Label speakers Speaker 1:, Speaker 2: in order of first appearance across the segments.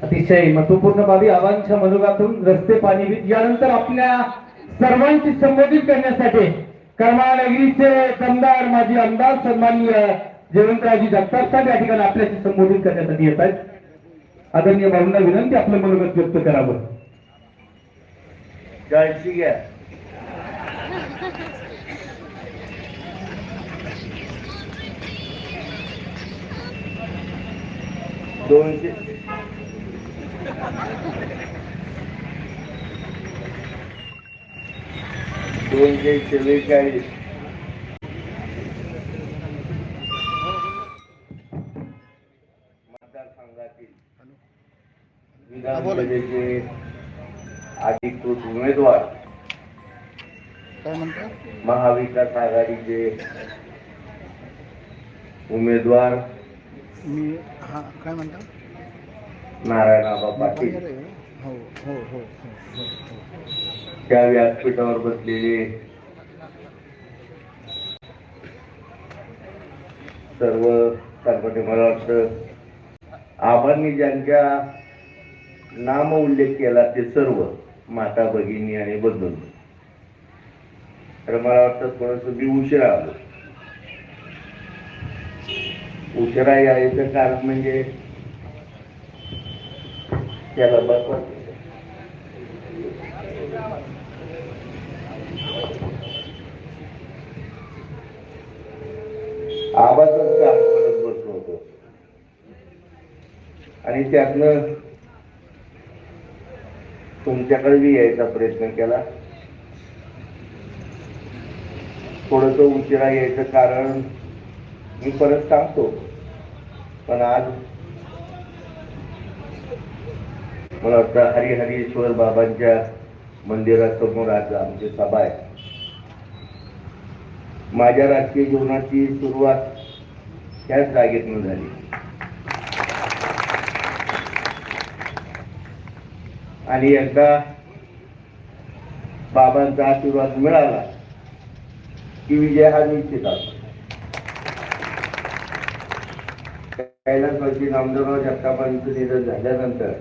Speaker 1: अतिशय महत्वपूर्ण बाबी आव्हानांच्या मनोगातून रस्ते पाणी वीज यानंतर आपल्या सर्वांची संबोधित करण्यासाठी करमाळनगरीचे दमदार माजी आमदार सन्माननीय जयवंतरावजी जगताप साहेब या ठिकाणी आपल्याशी संबोधित करण्यासाठी येत आहेत. आदरणीय भाऊंना विनंती आपलं मनोगत व्यक्त करावं.
Speaker 2: जळशी घ्या. दोनशे 244 मतदारसंघातील विधान परिषदेचे अधिकृत उमेदवार महाविकास आघाडीचे उमेदवार
Speaker 3: काय म्हणता
Speaker 2: नारायणआबा पाटील त्या व्यासपीठावर बसलेले सर्व सर्वते मला वाटतं आबांनी ज्यांच्या नाम उल्लेख केला ते सर्व माता भगिनी आणि बंधू. तर मला वाटतं थोडस मी उशिरा आलो. उशिरा यायचं कारण म्हणजे त्याला बसवत आवाजच काम करत बसलो होतो आणि त्यातनं तुमच्याकडे बी यायचा प्रयत्न केला. थोडस उशिरा यायचं कारण मी परत सांगतो, पण आज मला वाटतं हरिहरेश्वर बाबांच्या मंदिरासमोर आज आमची सभा आहे. माझ्या राजकीय जीवनाची सुरुवात त्याच जागेतून झाली आणि एकदा बाबांचा आशीर्वाद मिळाला की विजय हा निश्चित असतो. कैलासवासी नामदेवराव जगतापांचं निधन झाल्यानंतर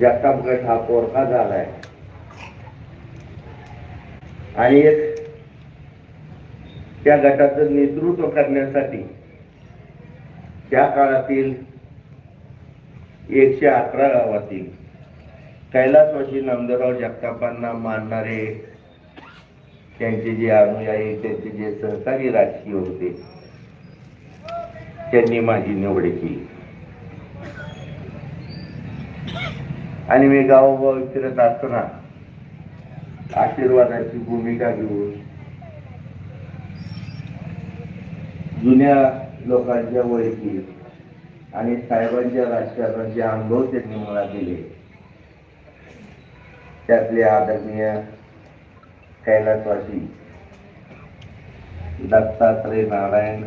Speaker 2: जगताप गट हा पोरका झालाय आणि त्या गटाचं नेतृत्व करण्यासाठी त्या काळातील 111 गावातील कैलासवासी नामदेवराव जगतापांना मानणारे त्यांचे जे अनुयायी त्यांचे जे सहकारी राजकीय होते त्यांनी माझी निवड केली आणि मी गावोगाव फिरत असताना आशीर्वादाची भूमिका घेऊन जुन्या लोकांच्या ओळखी आणि साहेबांच्या राजकारणाचे अनुभव त्यांनी मला दिले. त्यातले आदरणीय कैलासवासी दत्तात्रय नारायण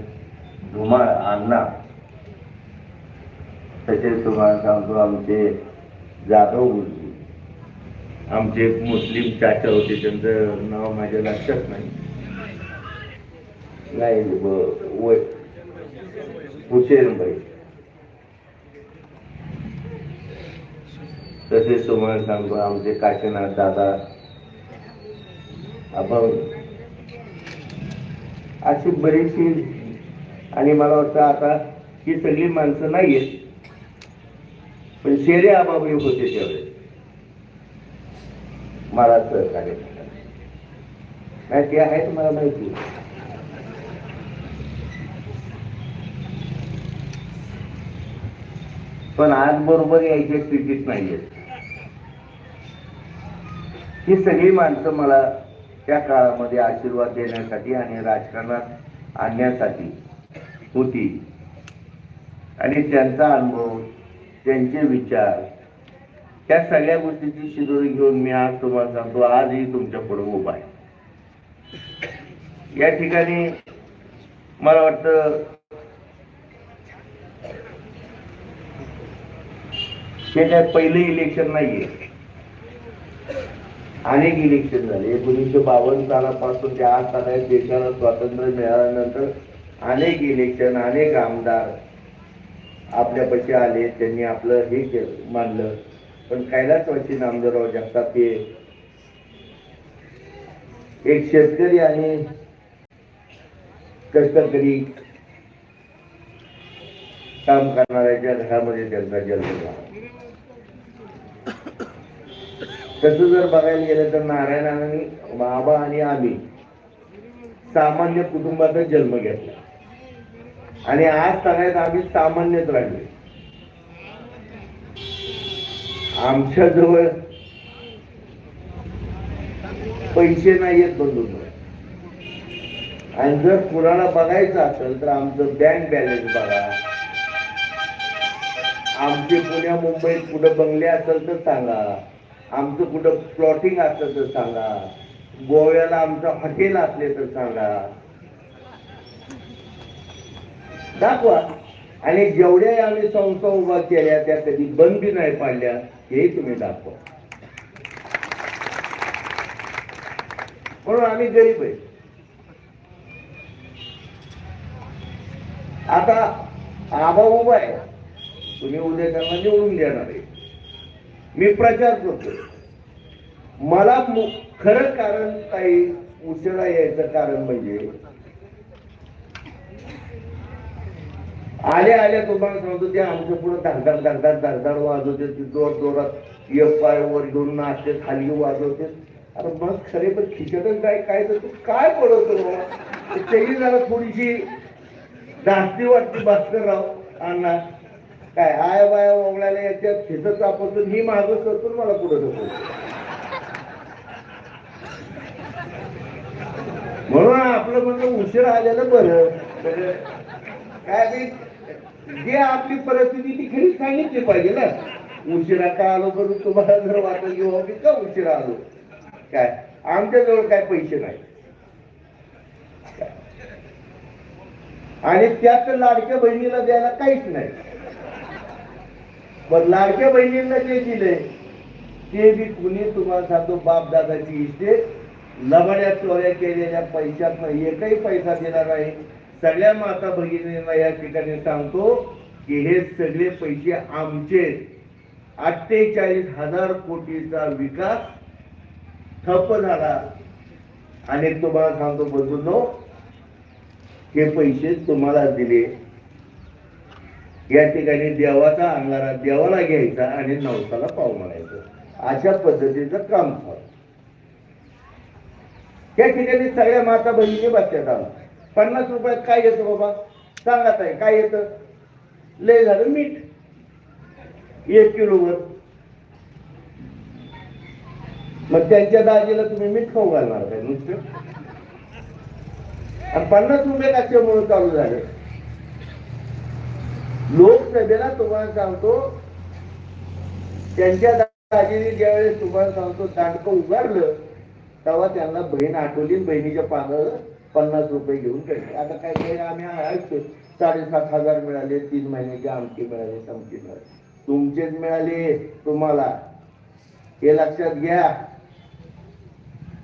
Speaker 2: धुमाळ अण्णा, तसेच तुम्हाला सांगतो आमचे जाधव गुरुजी, आमचे एक मुस्लिम चाचा होते, त्यांचं नाव माझ्या लक्षात नाही, हुसेनबाई. तसेच तुम्हाला सांगतो आमचे काशीनाथ दादा, आपण अशी बरीचशी. आणि मला वाटतं आता ही सगळी माणसं नाहीयेत, पण शेरे आबाबाई होते त्यावेळेस मला सहकार्य नाही ते आहेत मला माहिती. पण आज बरोबर यायच्या स्थितीत नाहीयेत. ही सगळी माणसं मला त्या काळामध्ये आशीर्वाद देण्यासाठी आणि राजकारणात आणण्यासाठी होती आणि त्यांचा अनुभव, त्यांचे विचार, त्या सगळ्या गोष्टीची शिदोरी घेऊन मी आज तुम्हाला सांगतो आजही तुमच्या पुढे उभा आहे. या ठिकाणी मला वाटतं हे काय पहिलं इलेक्शन नाहीये, अनेक इलेक्शन झाले. 1952 सालापासून ते आज साला देशाला स्वातंत्र्य मिळाल्यानंतर अनेक इलेक्शन, अनेक आमदार, आपल्यापाशी आले, त्यांनी आपलं हे केलं, मानलं. पण कैलासवासी नामदेवराव जगताप हे एक शेतकरी आणि कष्टकरी काम करणाऱ्याच्या घरामध्ये त्यांचा जन्म झाला. तसं जर बघायला गेलं तर नारायणाने, बाबा आणि आम्ही सामान्य कुटुंबाचा जन्म घेतला आणि आज सगळ्यात आम्ही सामान्यच राहिले. आमच्या जवळ पैसे नाहीयेत बंधूंवर. आणि जर कुणाला बघायचं असेल तर आमचं बँक बॅलन्स बघा, आमचे पुण्या मुंबईत कुठं बंगले असेल तर सांगा, आमचं कुठं प्लॉटिंग असेल तर सांगा, गोव्याला आमचं हॉटेल असले तर सांगा, दाखवा. आणि जेवढ्या आम्ही संस्था उभा केल्या त्या कधी बंदी नाही पाडल्या हेही तुम्ही दाखवा. म्हणून आम्ही गरीब आहे. आता आबा उभा आहे, तुम्ही उद्या त्यांना निवडून देणार आहे. मी प्रचार करतो. मला खरं कारण काही उशिरा यायचं कारण म्हणजे आल्या आल्या तुम्हाला सांगतो ते आमच्या पुढे धडधड धडधड धडधड वाजवते, जोर जोरात एक पाय वर घेऊन नाचते, खाली वाजवते. अरे मग खरे पण खिचडच काय काय तर तू काय पडवतो बाबा. त्याही जरा थोडीशी जास्ती वाटते भास्करराव अण्णा. काय आया बाया ओगळायला याच्यात खिचत आपण मी मागच करतो, मला पुढे ढकलतो. म्हणून आपलं म्हणलं उशीर आलेलं बरं. काय जे आपली परिस्थिती ती खरी सांगितली पाहिजे ना. उशिरा का आलो करून तुम्हाला जर वाटत घेऊ की का उशिरा आलो, काय आमच्याजवळ काय पैसे नाही. आणि त्यात लाडक्या बहिणीला द्यायला काहीच नाही. पण लाडक्या बहिणींना जे दिले ते बी कुणी तुम्हाला सांगतो बाप दादाची इस्टेट लबाड्या चोऱ्या केलेल्या पैशात एकही पैसा दिला नाही. सगळ्या माता भगिनींना या ठिकाणी सांगतो की हे सगळे पैसे आमचे. 48,000 कोटीचा विकास ठप्प झाला. आणि तुम्हाला सांगतो बंधूंनो, हे पैसे तुम्हाला दिले. या ठिकाणी देवाचा अंगारा देवाला घ्यायचा आणि नवसाला पाव म्हणायचं, अशा पद्धतीचं काम झालं. त्या ठिकाणी सगळ्या माता बहिणी बसतात. 50 रुपयात काय येतं बाबा सांगत आहे, काय येतं? लय झालं मीठ 1 किलोवर. मग त्यांच्या दाजीला तुम्ही मीठ खाऊ घालणार काय नुसतं? आणि 50 रुपये कशामुळे चालू झाले? लोकसभेला तुम्हाला सांगतो त्यांच्या दाजीने ज्यावेळेस तुम्हाला सांगतो दांडकं उगारलं तेव्हा त्यांना बहीण आठवली. बहिणीच्या पानं 50 रुपये घेऊन गेले. आता काय काही आम्ही ऐकतो 7,500 मिळाले, 3 महिन्याचे आमचे मिळाले, समके मिळाले. तुमचेच मिळाले तुम्हाला, हे लक्षात घ्या.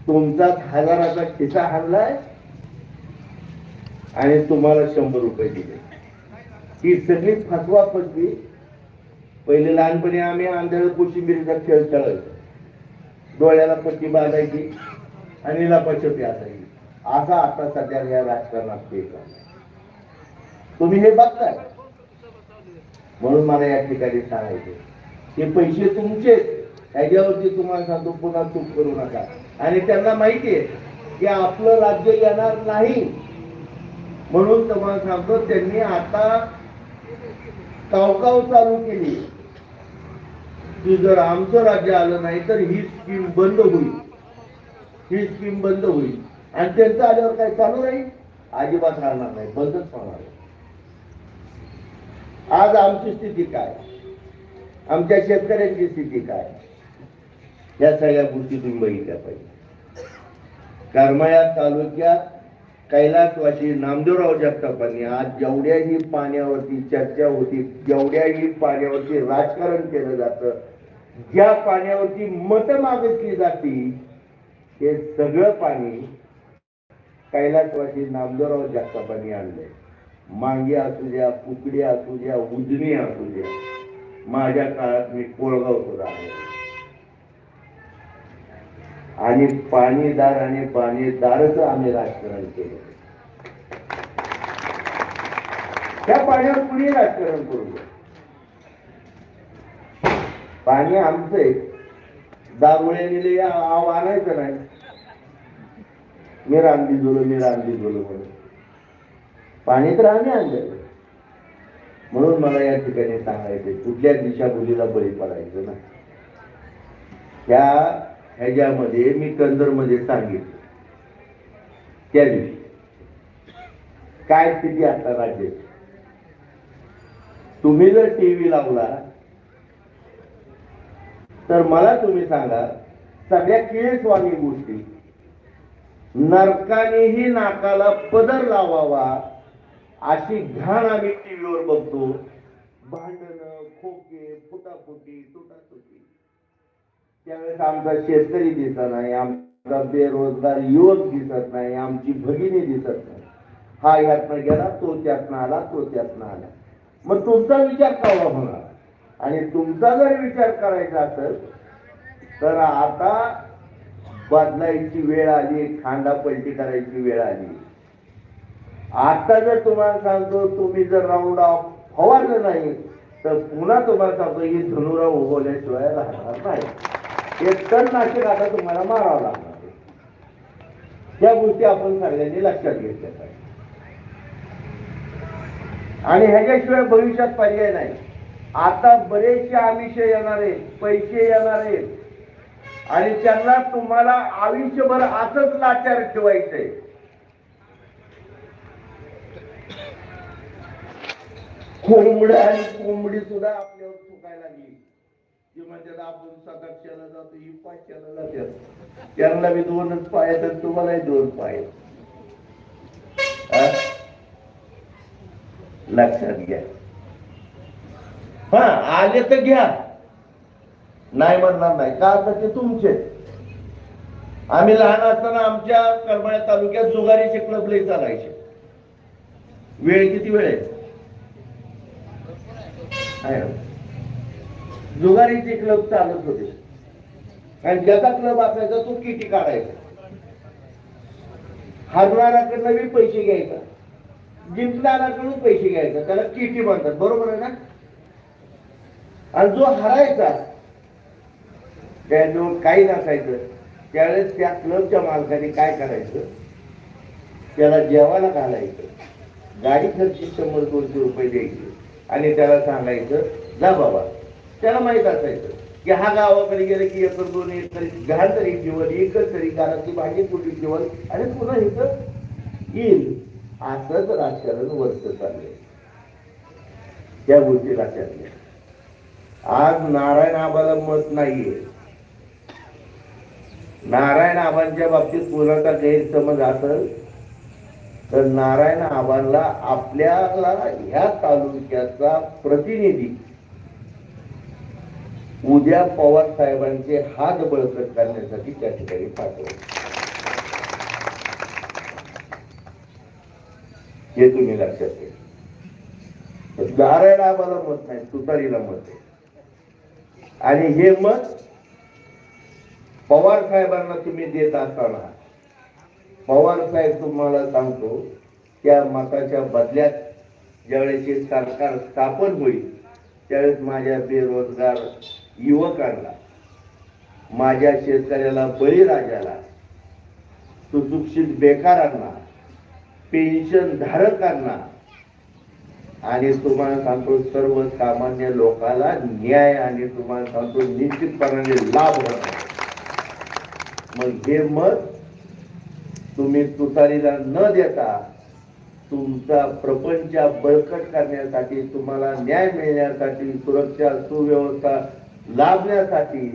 Speaker 2: तुमचा 1000चा खिसा हाणलाय आणि तुम्हाला 100 रुपये दिले. ही सगळी फसवा फसवी. पहिले लहानपणी आम्ही आंधळ कोशिंबिरीचा खेळ खेळायचो. डोळ्याला पट्टी बांधायची आणि लपाछपी असायची. असा आता सध्या या राजकारणात ते तुम्ही हे बघताय. म्हणून मला या ठिकाणी सांगायचे हे पैसे तुमचे, त्याच्यावरती तुम्हाला सांगतो पुन्हा चूक करू नका. आणि त्यांना माहिती आहे की आपलं राज्य येणार नाही. म्हणून तुम्हाला सांगतो त्यांनी आता कावकाव चालू केली की जर आमचं राज्य आलं नाही तर ही स्कीम बंद होईल, ही स्कीम बंद होईल. आणि त्यांचं आल्यावर काय चालू राहील? अजिबात राहणार नाही, बंदच होणार. आज आमची स्थिती काय, आमच्या शेतकऱ्यांची स्थिती काय, या सगळ्या गोष्टी तुम्ही बघितल्या पाहिजे. करमाळा तालुक्यात कैलासवासी नामदेवराव जगतापांनी आज जेवढ्याही पाण्यावरती चर्चा होती, जेवढ्याही पाण्यावरती राजकारण केलं जातं, ज्या पाण्यावरती मतं मागितली जाती, हे सगळं पाणी कैलासवासी नामदेवराव जगतापांनी आणलंय. मांगी असू द्या, कुकडी असू द्या, उजनी असू द्या, माझ्या काळात मी कोळगाव सुद्धा आहे. आणि पाणीदार आणि पाणीदारच आम्ही राजकारण केलं. त्या पाण्यावर कुणी राजकारण करू द्या. पाणी आमचंय, दारुळे आणायचं नाही. मी रांदी झोलो म्हणून पाणी तर आम्ही आणलं. म्हणून मला या ठिकाणी सांगायचे, कुठल्या दिशाभूलीला बळी पडायचं ना. ह्याच्यामध्ये मी कंदरमध्ये सांगितलं त्या दिवशी काय स्थिती आता राज्याची. तुम्ही जर टीव्ही लावला तर मला तुम्ही सांगा, सगळ्या केळस्वामी गोष्टी, नरकानेही नाकाला पदर लावावा अशी घाण आम्ही टीव्हीवर बघतो. भांडणं, खोके, फुटाफुटी, तुटातुटी. त्यावेळेस आमचा शेतकरी दिसत नाही, आमचा बेरोजगार युवक दिसत नाही, आमची भगिनी दिसत नाही. हा ह्यातनं गेला, तो त्यातनं आला, तो त्यातनं आला. मग तुमचा विचार केव्हा होणार? आणि तुमचा जर विचार करायचा असेल तर आता बदलायची वेळ आली, खांदा पलटी करायची वेळ आली. आता जर तुम्हाला सांगतो, तुम्ही जर राऊंड ऑफ फवारलं नाही तर पुन्हा तुम्हाला सांगतो ही धनुराव उगवल्याशिवाय राहणार नाही. एक टन नाशिक आता तुम्हाला मारावं लागणार. या गोष्टी आपण सगळ्यांनी लक्षात घेतल्या पाहिजे. आणि ह्याच्याशिवाय भविष्यात पर्याय नाही. आता बरेचसे आमिष येणार आहेत, पैसे येणार आहेत आणि त्यांना तुम्हाला आयुष्यभर असंच लाचार ठेवायचंय. कोंबड्या आणि कोंबडी सुद्धा आपल्यावर चुकायला लागली. की म्हणजे आपण 700ला जातो, ही 500ला जातात. त्यांना बी 2च पाय तर तुम्हालाही 2 पाय. लक्षात घ्या. हा आले तर घ्या, नाही म्हणणार नाही. का आता ते तुमचे. आम्ही लहान असताना आमच्या करमाळ्या तालुक्यात जुगारीचे क्लब लई चालायचे. वेळ किती वेळ आहे? जुगारीचे क्लब चालत होते आणि ज्याचा क्लब असायचा तो किटी काढायचा. हरणाऱ्याकडनं बी पैसे घ्यायचा, जिंकणाऱ्याकडून पैसे घ्यायचा. त्याला किटी म्हणतात, बरोबर आहे ना? आणि जो हरायचा त्याजवळ काही नसायचं, त्यावेळेस त्या क्लबच्या मालकाने काय करायचं, त्याला जेवायला घालायचं, गाडी खर्ची 100-200 रुपये द्यायचे आणि त्याला सांगायचं जा बाबा. त्याला माहित असायचं की हा गावाकडे गेलं की 1-2 एकर घाल तरी जीवन, एकच तरी घराची भाजी कुठे जीवन आणि पुन्हा इथं येईल. असंच राजकारण वर्ष चाललंय. त्या गोष्टी लक्षात घ्या. आज नारायण आबाला मत नाहीये. नारायण आबांच्या बाबतीत कोणाचा गैरसमज असेल तर नारायण आबांना आपल्याला ह्या तालुक्याचा प्रतिनिधी उद्या पवार साहेबांचे हात बळकट करण्यासाठी त्या ठिकाणी पाठवले. हे तुम्ही लक्षात घ्या. नारायण आबाला मत नाही, तुतारीला मत आहे. आणि हे मत पवार साहेबांना तुम्ही देत असताना पवार साहेब तुम्हाला सांगतो त्या मताच्या बदल्यात ज्यावेळेस हे सरकार स्थापन होईल त्यावेळेस माझ्या बेरोजगार युवकांना, माझ्या शेतकऱ्याला, बळीराजाला, सुशिक्षित बेकारांना, पेन्शन धारकांना आणि तुम्हाला सांगतो सर्वसामान्य लोकांना न्याय आणि तुम्हाला सांगतो निश्चितपणाने लाभ होणार. मग हे मत तुम्ही तुतारीला न देता तुमचा प्रपंच बळकट करण्यासाठी, तुम्हाला न्याय मिळण्यासाठी, सुरक्षा सुव्यवस्था लाभण्यासाठी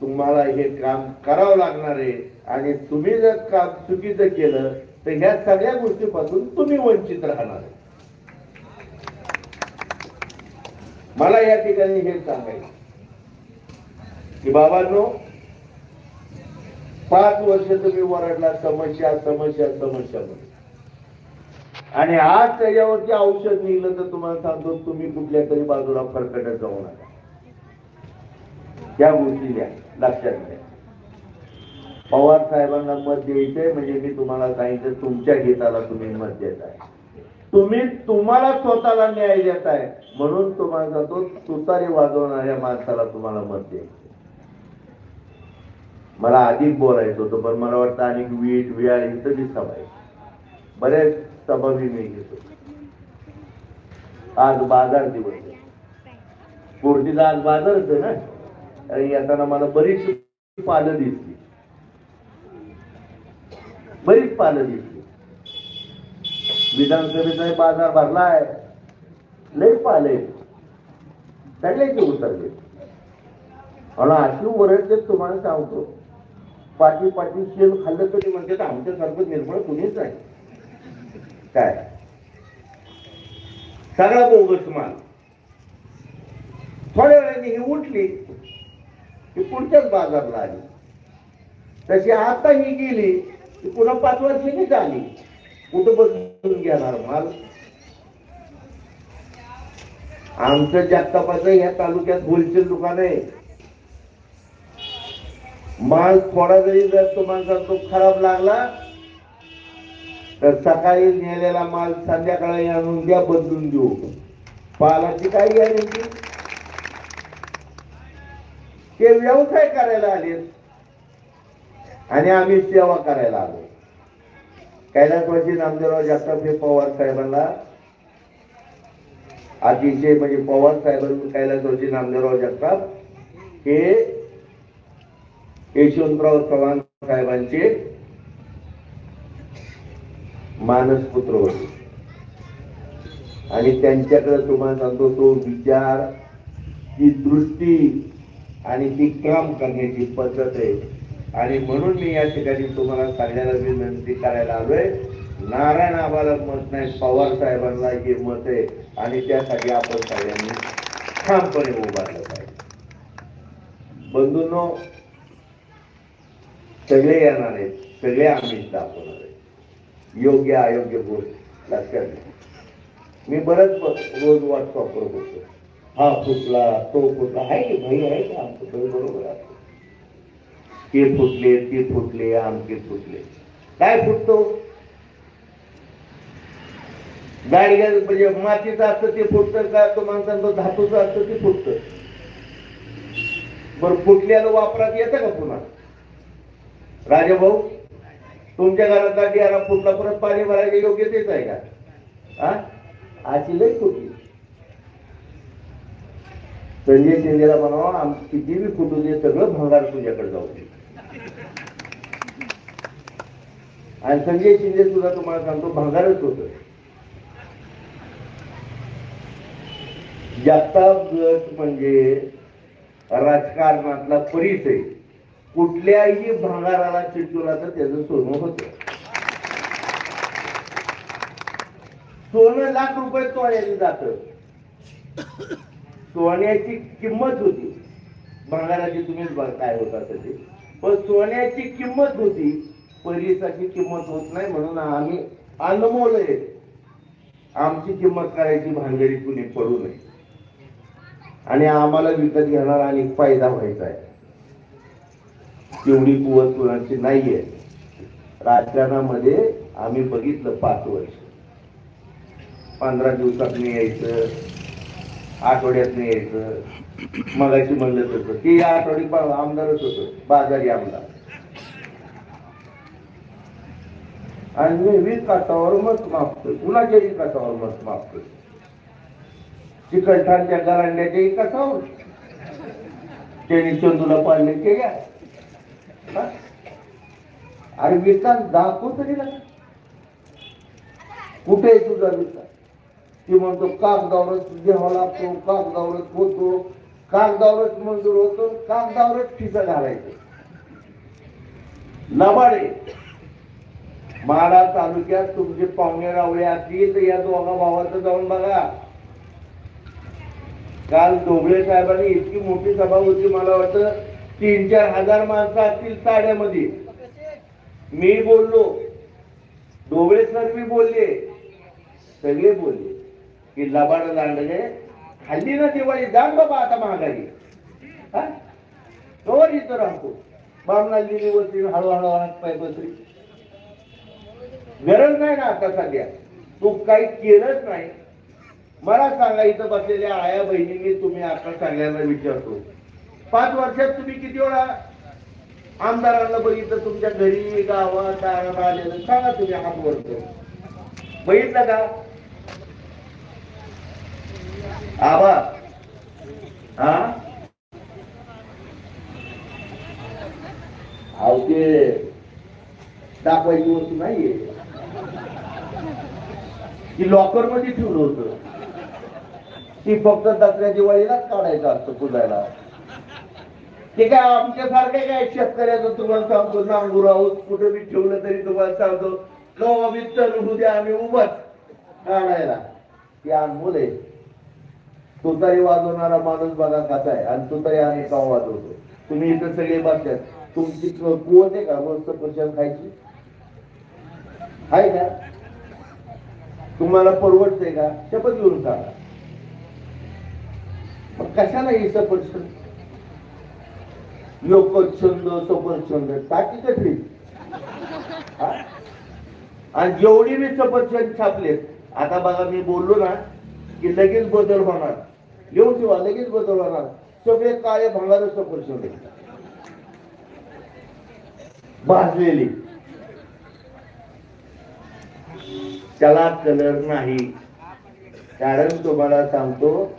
Speaker 2: तुम्हाला हे काम करावं लागणार आहे. आणि तुम्ही जर काम चुकीचं केलं तर ह्या सगळ्या गोष्टीपासून तुम्ही वंचित राहणार. मला या ठिकाणी हे सांगायचं की बाबांनो, 5 वर्ष तुम्ही वरडला समस्या समस्या समस्या म्हणून. आणि आज त्याच्यावरती औषध निघलं तर तुम्हाला सांगतो तुम्ही कुठल्या तरी बाजूला फरकटत जाऊ नका. त्या गोष्टी द्या लक्षात घ्या. पवार साहेबांना मत द्यायचंय म्हणजे मी तुम्हाला सांगितलं तुमच्या हिताला तुम्ही मत देताय. तुम्ही तुम्हाला स्वतःला न्याय देताय म्हणून तुम्हाला सांगतो तुतारी वाजवणाऱ्या माणसाला तुम्हाला मत द्यायचं. मला अधिक बोलायचं होतं पण मला वाटतं आणि वेळ इथं बी सभा आहे. बरेच सभा मी घेतो. आज बाजार दिवस आहे. कोर्टीचा आज बाजार होतं ना. आणि येताना मला बरीच पालं दिसली. बरीच पालं दिसली. विधानसभेचा बाजार भरलाय. लय पाले सगळ्याचे उतरले. आणि अशी ओरडते तुम्हाला सांगतो. पाठी पाठी शेण खाल्लं तरी म्हणते तर आमच्यासारखं निर्मळ कुणीच आहे काय. सगळा बोगस माल. थोड्या वेळाने ही उठली की पुढच्याच बाजारला आली. तशी आता ही गेली की पुन्हा 5 वर्षांनी झाली. कुठं बदलून घेणार माल. आमचं जगतापाचं ह्या तालुक्यात होलसेल दुकान आहे. माल थोडा जरी जर तुम्हाला सांगतो खराब लागला तर सकाळी नेलेला माल संध्याकाळी आणून द्या बदलून देऊ. पालाची काय गॅरंटी. ते व्यवसाय करायला आले आणि आम्ही सेवा करायला आलो. कैलासवासी नामदेवराव जगताप हे पवार साहेबांना अतिशय म्हणजे पवार साहेबांनी कैलासवासी नामदेवराव जगताप हे यशवंतराव चव्हाण साहेबांचे मानसपुत्र होते. आणि त्यांच्याकडे तुम्हाला सांगतो तो विचार, ती दृष्टी आणि ती काम करण्याची पद्धत आहे. आणि म्हणून मी या ठिकाणी तुम्हाला सगळ्याला विनंती करायला आलोय. नारायण आम्हाला मत नाही, पवार साहेबांना हे मत आहे. आणि त्यासाठी आपण सगळ्यांनी ठामपणे उभारलं पाहिजे. बंधूंनो, सगळे येणार आहेत, सगळे आम्हीच दाखवणार आहे. योग्य अयोग्य गोष्ट लक्षात घ्या. मी बरंच रोज व्हॉट्सअपवर बोलतो. हा फुटला, तो फुटला. आहे की भाई आहे का आमचं बरोबर आहे. ते फुटले, ते फुटले, आमचे फुटले. काय फुटतो? गाडी म्हणजे मातीचं असतं ते फुटतं का तुम्हाला सांगतो धातूचं असतं ते फुटतं. बरं फुटल्याला वापरात येतं का पुन्हा? राजाभाऊ, तुमच्या घरातला डियारा फुटला परत पाणी भरायला योग्य तेच आहे का? हा अशी लई फुटली. संजय शिंदेला म्हणावा किती बी फुटू दे, सगळं भंगार तुझ्याकडे जाऊ दे. आणि संजय शिंदे सुद्धा तुम्हाला सांगतो भंगारच होत. जगताप गट म्हणजे राजकारणातला परिचय. कुठल्याही भंगाराला चिटकवला तर त्याचं सोनं होतं. सोनं लाख रुपये तोळ्याने जात. सोन्याची किंमत होती. भंगाराची तुम्हीच बघ काय होत असं ते. पण सोन्याची किंमत होती, परिसाची किंमत होत नाही. म्हणून आम्ही अनमोल आहे. आमची किंमत करायची भानगडीत कुणी पडू नये. आणि आम्हाला विकत घेणार आणि फायदा व्हायचा आहे. तेवढी कुवत कुणाची नाहीये. राजकारणामध्ये आम्ही बघितलं 5 वर्ष. 15 दिवसात नाही यायचं, आठवड्यात नाही यायचं. मगाशी म्हणलं होतं ते या आठवडी आमदारच होतं, बाजारी आमदार. आणि मी 20 काठावर मत मागतोय. कुणाच्याही काठावर मत मागतोय. चिकलठाणच्या गरांड्याच्याही काठावर. त्यांनी चंदूला पाडले ते घ्या. अरे विकास दाखव तरी ना. कुठे आहे तुझा विकास? ती म्हणतो कागदावरच घ्यावा लागतो, कागदावरच होतो, कागदावरच मंजूर होतो, कागदावरच ठिसा घालायचं. लबाडे. माढा तालुक्यात तुमचे पाहुणे रावळे असतील तर या दोघा भावाचं जाऊन बघा. काल ढोबळे साहेबांनी इतकी मोठी सभा होती, मला वाटतं 3-4 हजार माणसं असतील ताड्यामध्ये. मी बोललो, ढोबळे सर मी बोलले. सगळे बोलले की लबाड दांडगे हल्ली ना दिवाळी जाण बाबा आता महागाई हा तो इथं राहतो बामला लिहिली बसली हळूहळू पाय बसली गरज नाही ना आता सध्या तू काही केलंच नाही मला सांगा इथं बसलेल्या आया बहिणींनी तुम्ही आता सगळ्यांना विचारतो 5 वर्षात तुम्ही किती वेळा आमदारांना बघितलं तुमच्या घरी गावात दारात आलेलं सांगा तुम्ही हात वरतो बघितलं का आबा हा अहो ते दाखवायची वस्तू नाहीये ती लॉकर मध्ये ठेवलं होतं ती फक्त दसऱ्या दिवाळीलाच काढायचं असतं पुजायला ते काय आमच्यासारखे काय शेतकऱ्याचं तुम्हाला सांगतो नांगूर आहोत कुठे बी ठेवलं तरी तुम्हाला सांगतो कवा बी चलून उद्या आम्ही उभंच काढायला ती अनमोल आहे तुतारी वाजवणारा माणूस बघा कसा आहे आणि तुतारी आम्ही कवा वाजवतो तुम्ही इथं सगळे बसतात तुमची कुवत आहे का रोज सफरचंद खायची आहे का तुम्हाला परवडतंय का शपथ घेऊन सांगा मग कशाला ही सफरचंद लोकछंद सफरचंद टाकी कठली आणि जेवढी मी सफरचंद छापलेत आता बघा मी बोललो ना की लगेच बदल होणार येऊन ठेवा लगेच बदल होणार सगळे काळे भांगार सफरचंद भाजलेली त्याला कलर नाही कारण तुम्हाला सांगतो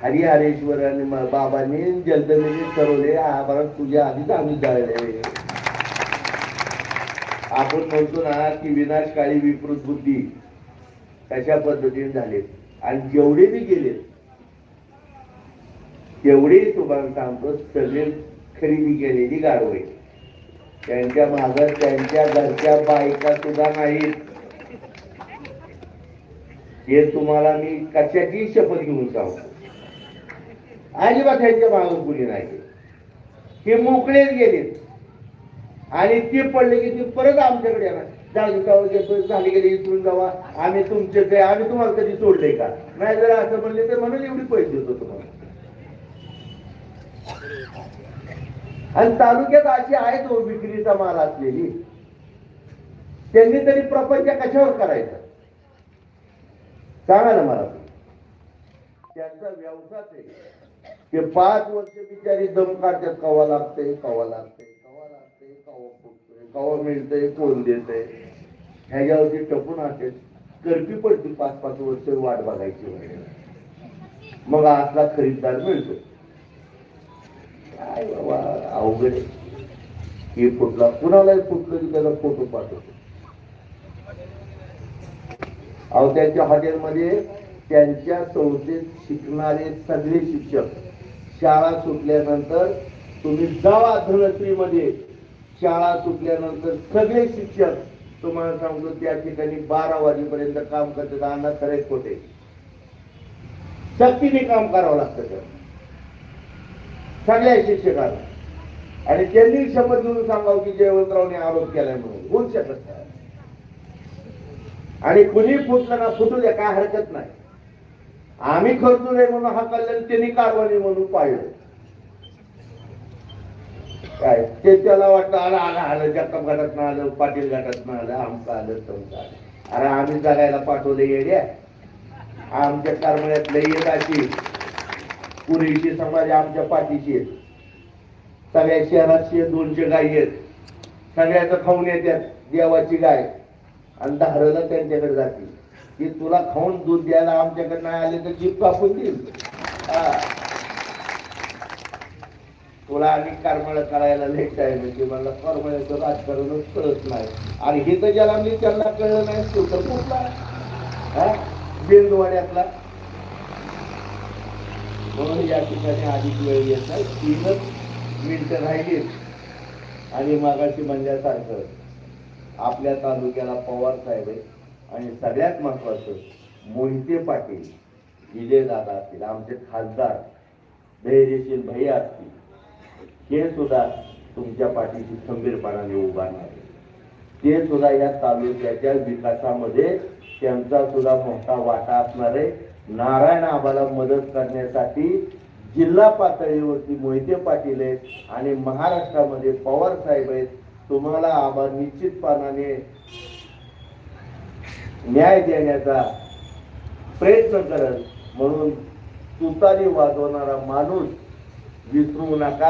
Speaker 2: हरिहरेश्वर आणि बाबांनी जलदगती ठरवले आम्हाला तुझ्या आधीच आम्ही जाळले आपण म्हणतो ना की विनाशकाळी विकृत बुद्धी तशा पद्धतीने झाले आणि जेवढे बी गेले तेवढे तुम्हाला सांगतो सगळे खरेदी केलेली गाडवे त्यांच्या मागे त्यांच्या घरच्या बायका सुद्धा नाहीत हे तुम्हाला मी कशाची शपथ घेऊन सांगतो अजिबात त्यांच्या मागे कुणी नाही हे मोकळेच गेलेत आणि ते पडले की ते परत आमच्याकडे येणार झाली गेली इथून जावा आम्ही तुमचेच आहे आम्ही तुम्हाला कधी सोडले का नाही जर असं म्हणले तर म्हणून एवढी पैसे देतो तुम्हाला आणि तालुक्यात अशी आहे तो विक्रीचा माल असलेली त्यांनी तरी प्रपंच कशावर करायचा सांगा ना मला त्यांचा व्यवसायच आहे ते 5 वर्ष बिचारी दम काढतात कवा लागतंय कवा लागतंय कवा लागतंय कवा फुटतंय कवा मिळतंय कोण देतंय ह्याच्यावरती टपून असते करपी पडते 5-5 वर्ष वाट बघायची वगैरे मग असला खरीददार मिळतो काय बाबा अवघड हे फुटला कुणालाही फुटलं की त्याचा फोटो पाठवतो अहो त्यांच्या हॉटेलमध्ये त्यांच्या संस्थेत शिकणारे सगळे शिक्षक शाळा सुटल्यानंतर तुम्ही जावा धनश्रीमध्ये शाळा सुटल्यानंतर सगळे शिक्षक तुम्हाला सांगतो त्या ठिकाणी 12 वाजेपर्यंत काम करतात अण्णा खरे खोटे सक्तीने काम करावं लागतं त्या सगळ्या शिक्षकांना आणि त्यांनी शपथ घेऊन सांगावं की जयवंतरावने आरोप केलाय म्हणून होऊ शकत नाही आणि कुणी फुटलं ना फुटू द्या काय हरकत नाही आम्ही खर्चू नये म्हणून हा कल्याण त्यांनी कारवाई म्हणून पाळलं काय ते त्याला वाटलं आलं आलं आलं जगताप घाटात ना आलं पाटील घाटात ना आलं आमचं आलं तमचं आलं अरे आम्ही जगायला पाठवले येड्या आमच्या कारमळ्यातलं येत अशी पुरेशी समाज आमच्या पाठीशी आहेत सगळ्या शहरात 200 गायी आहेत सगळ्याचं खाऊन येतात देवाची गाय आणि धारला त्यांच्याकडे जाते की तुला खाऊन दूध द्यायला आमच्याकडे नाही आले तर जीभ कापून देईल तुला आणि करमळ करायला लेट आहे म्हणजे मला करमळ्याचं राजकारणच कळत नाही आणि हे तर ज्याला मी त्यांना कळलं नाही तो तर कुठला बेंदवाड्यातला म्हणून या ठिकाणी अधिक वेळ येत नाही 3 मिनिटं राहिलीत आणि मागाशी म्हणल्यासारखं आपल्या तालुक्याला पवार साहेब आहे आणि सगळ्यात महत्वाचं मोहिते पाटील विजयदादा असतील आमचे खासदार धैर्यशील भैया असतील हे सुद्धा तुमच्या पाठीशी खंबीरपणाने उभारणार ते सुद्धा या तालुक्याच्या विकासामध्ये त्यांचा सुद्धा मोठा वाटा असणार आहे. नारायण आबाला मदत करण्यासाठी जिल्हा पातळीवरती मोहिते पाटील आहेत आणि महाराष्ट्रामध्ये पवार साहेब आहेत. तुम्हाला आबा निश्चितपणाने न्याय देण्याचा प्रयत्न करत, म्हणून तुतारी वाजवणारा माणूस विसरू नका.